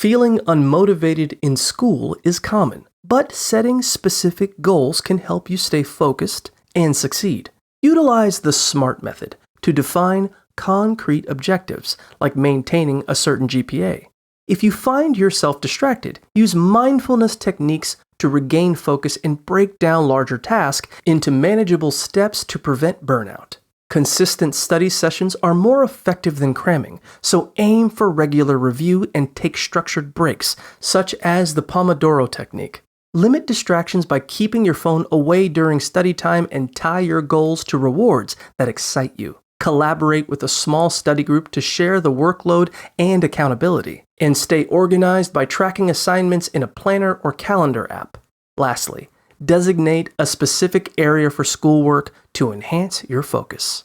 Feeling unmotivated in school is common, but setting specific goals can help you stay focused and succeed. Utilize the SMART method to define concrete objectives, like maintaining a certain GPA. If you find yourself distracted, use mindfulness techniques to regain focus and break down larger tasks into manageable steps to prevent burnout. Consistent study sessions are more effective than cramming, so aim for regular review and take structured breaks, such as the Pomodoro technique. Limit distractions by keeping your phone away during study time and tie your goals to rewards that excite you. Collaborate with a small study group to share the workload and accountability. And stay organized by tracking assignments in a planner or calendar app. Lastly, designate a specific area for schoolwork to enhance your focus.